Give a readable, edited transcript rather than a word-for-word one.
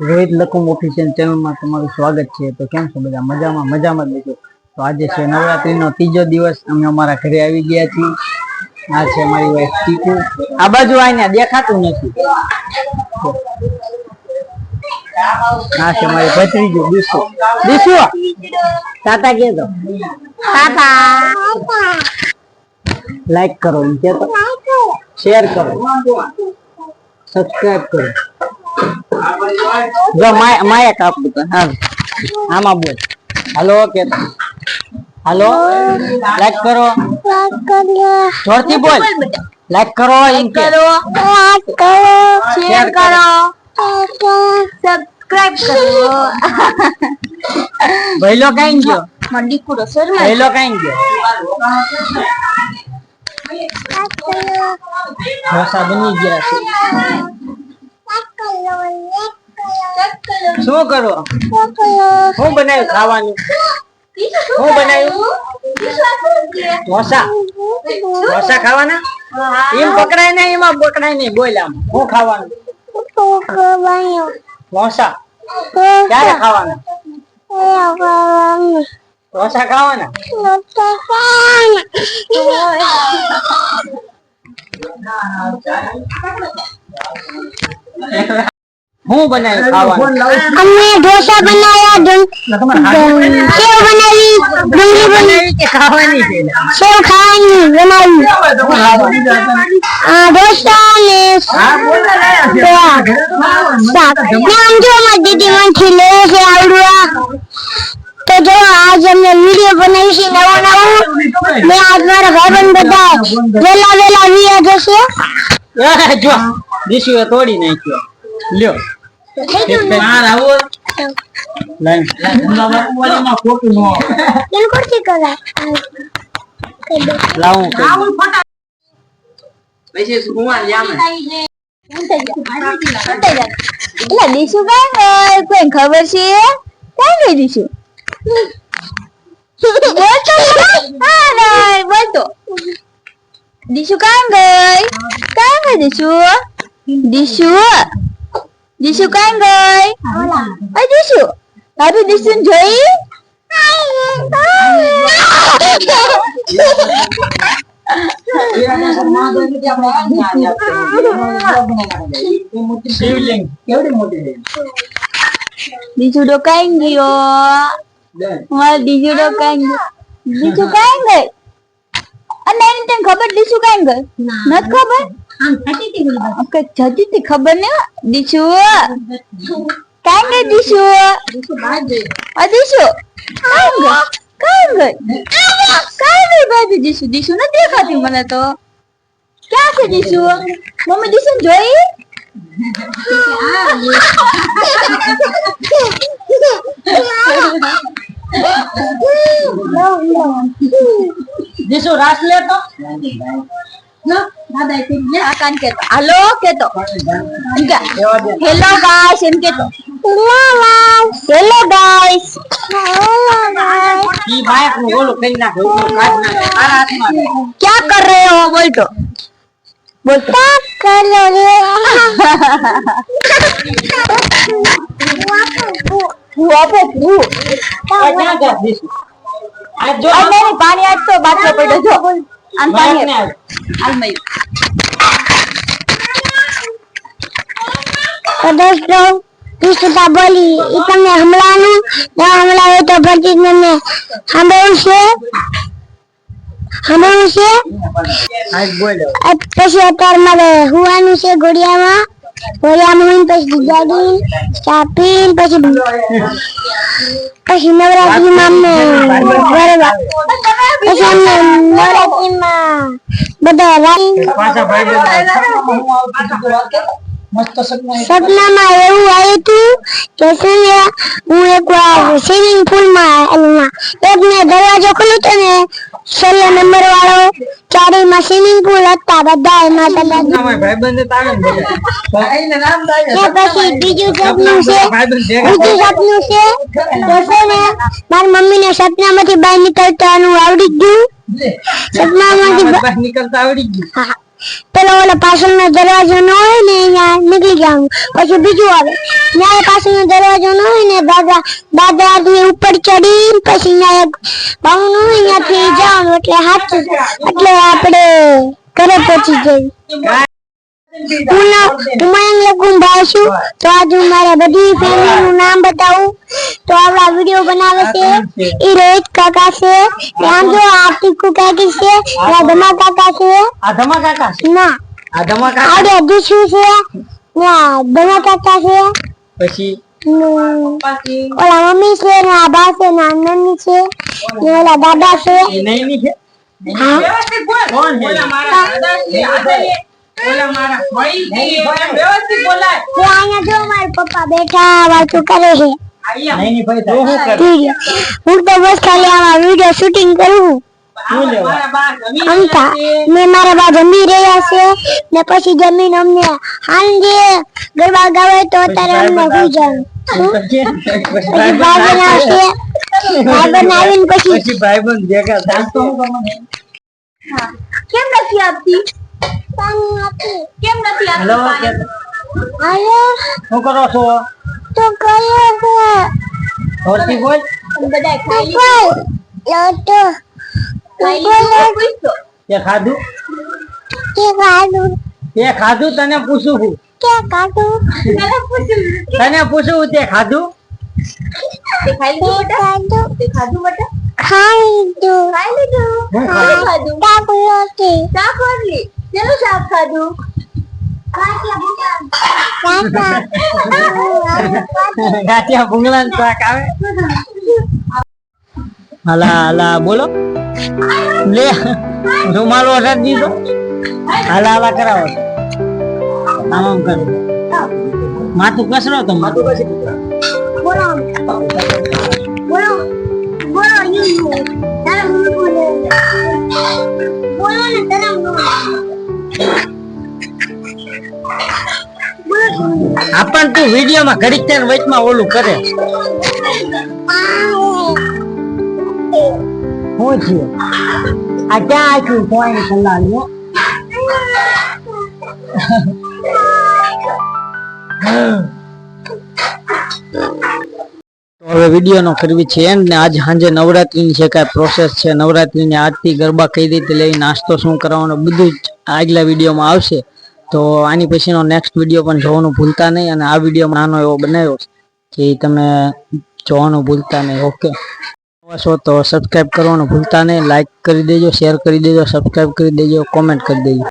Rohit Lakum official ચેનલમાં તમારું સ્વાગત છે। તો કેમ છો બધા? મજામાં જ છો? તો આજે છે નવરાત્રીનો ત્રીજો દિવસ, અમે અમારા ઘરે આવી ગયા છીએ। આ છે મારી વાઈફ ટીકુ, આ બાજુ આઈને દેખાતું નથી। આ છે મારી ભત્રીજો દીશુ। દીશુ ટાટા કે દો, ટાટા। લાઈક કરો એમ કે તો, શેર કરો, સબસ્ક્રાઇબ કરો। જો માયા કાપ દો, હા આમાં બોલ હાલો કે હાલો, લાઈક કરો, જોરથી બોલ, લાઈક કરો, એમ કરો, શેર કરો, સબસ્ક્રાઇબ કરો। ભઈલો કાઈ ગયો, મંડી કુડો સર માં ભઈલો કાઈ ગયો, ઢોસા બની ગયા છે। શું કરો? હું બનાવ્યું ખાવાનું? હું બનાવ્યું? ઢોસા। ઢોસા ખાવાના? એમ પકડાય નહીં, એમાં પકડાય નહીં, બોલ આમ હું ખાવાનું? ઢોસા। ક્યારે ખાવાના? ઢોસા ખાવાના? હું બનાવ્યું ખાવાનું? हमने डोसा बनाया, सेव बनाई, डूंगरी बनाई કે ખાવાની છે? सेव खानी बनाई, डोसा ने शाक। नाम जो मत दीदी मन खिले से आवड़ुआ। तो जो आज हमने वीडियो बनाई थी नवा नवा, मैं आज मारा भाईबंध बता वेला वेला विया जैसे જો દીશુએ તોડી નાખ્યો। લ્યો માર આવો લાઈન ઓલામાં ફોટો નો કેમ કરતી કરા લાવું પૈસે સુવા જામે એટલે દીશુ કાઈ કોઈ ખબર છે કાઈ નહીં દીશુ બોલતો હા બોલતો દીશુ કાઈ ગઈ દીશુ દીશુ દીશુ કાઈ ગઈ આ દીશુ ભાભી દીશુ જોઈ શિવલિંગ કેવડી મોટી છે? દીશુ તો કાઈ ગયો, મારા દીશુ તો કાઈ ગયો, દીશુ કાઈ ગઈ? અને એને તને ખબર દીશુ કાઈ ગઈ? નત ખબર? જતી તી ખબર ને દીશુ કાઈ ગઈ? દીશુ દીશુ કાઈ ગઈ ભાભી? દીશુ દીશુ નથી દેખાતી મને તો, ક્યાં છે દીશુ? મમ્મી દીશુ જોઈ? દીશુ રાસ લે તો હાલો કેતો હેલો ગાઈસ એમ કેતો હેલો ગાઈસ ઈ બાઈક નું ઓલું કરી નાખો, કાઢ નાખે તારા હાથમાં। क्या कर रहे हो? बोलतो बोलतो कर लो रे हुआ पे ક્યાં જા દીશુ? આ જો मेरी पानी आज तो बात पड़ो जो आन पानी अलमई। तो दोस्तों कृष्णता बोली इतने हमला नु हमला हो तो प्रतीक ने हम से આજ બોલ્યો પછી અત્યારે મારે હુવાનું છે ઘોડિયામાં પછી ગાડી ચાપી પછી નવરાત્રીમાં નવરાત્રીમાં બધા પાછા ભાઈ મસ્ત સપનામાં એવું આવ્યું હતું કે હું એક વાર સ્વિમિંગ પુલમાં એક ને દરવાજો ખોલ્યો તો ને 16 નંબર વાળો ચારેયમાં સ્વિમિંગ પુલ હતા બધા એમાં ભાઈબંધ પછી બીજું સપનું છે તો છે ને મારી મમ્મીને સપનામાંથી બહાર નીકળતાનું આવડી ગયું, સપનામાંથી બહાર નીકળતા આવડી ગયું। પેલો ઓલો પાછળનો દરવાજો ન હોય ને અહીંયા નીકળી જવાનું, પછી બીજું આવે ત્યાં પાછળનો દરવાજો ન હોય ને દાદા ઉપર ચડી પછી અહીંયા એક બાવનું હોય ત્યાંથી જવાનું એટલે હાથ એટલે આપણે ઘરે પહોંચી જઈએ. હું લખું ભાઈ છું તો આજે હું મારા બધી ફેમિલી નું નામ બતાવું તો આપણા વિડીયો બનાવે છે એ રોહિત કાકા છે, આમ જો આ ટીકુ કાકી છે, આ ધમા કાકા છે, આ ધમા કાકા છે ના આ ધમા કાકા આ અધુશુ છે ના ધમા કાકા છે, પછી ઓલા મમ્મી છે ને આ બા છે ને આ નાની છે ને ઓલા દાદા છે. એ નહીં છે હા કોણ છે? ઓલા મારા દાદા છે, ઓલા મારા ભાઈ છે, વ્યવસ્થિત બોલાય. તો અહીંયા જો મારા પપ્પા બેઠા વાતો કરે છે. નહીં ભાઈ તો હું કરું? હું તો બસ ખાલી આમાં વિડિયો શૂટિંગ કરું. શું લેવા? અમતા મેં મારા બા જમી રહ્યા છે ને પછી જમીન અમને સાંજે ગરબા ગાવે તો અત્યારે અમને સુઈ જવાનું. પછી ભાઈ બનાવશે, ભાઈ બનાવીને પછી ભાઈબંધ ભેગા થાય તો હું તમને કેમ નથી આપતી પાણી આપી કેમ નથી આપતી હેલો હાલો શું કરો છો? તો કયો છે હોરતી બોલ. બધા ખાઈ લોટો તે ખાધું? કે ખાધું તે ખાધું? તને પૂછું છું, કે ખાધું તને પૂછું તે ખાધું? તે ખાઈ લીધું બેટા તે ખાધું બેટા ખાઈ લીધું હું ખાધું? શાક રોટલી શાક રોટલી શેનું શાક ખાધું ગાંઠિયા ભૂંગળા શાક આવે. હાલા હાલા બોલો લે રૂમાલ ઓઢાડ દીધો. હાલા હાલા કરાવો આમ આમ કરો માથું કસરો તો માથું કસી બોલો બોલો બોલો યુ તારા બોલો બોલો ને તારા આપણ તું વિડીયો માં ઘડીક ત્યાં વચમાં ઓલું કરે શું છે આ ક્યાં આખ્યું કોઈ સલાહ લ્યો. હવે વિડીયો નો કરવી છે એમ ને આજ સાંજે નવરાત્રી ની છે કઈ પ્રોસેસ છે, નવરાત્રી ની આરતી ગરબા કઈ રીતે લઈ, નાસ્તો શું કરવાનો બધું જ આગલા વિડીયો માં આવશે. તો આની પછીનો નેક્સ્ટ વિડીયો પણ જોવાનું ભૂલતા નહીં અને આ વિડીયો નાનો એવો બનાવ્યો કે તમે જોવાનું ભૂલતા નહીં. ઓકે તો સબસ્ક્રાઇબ કરવાનું ભૂલતા નહીં, લાઈક કરી દેજો, શેર કરી દેજો, સબસ્ક્રાઇબ કરી દેજો, કોમેન્ટ કરી દેજો.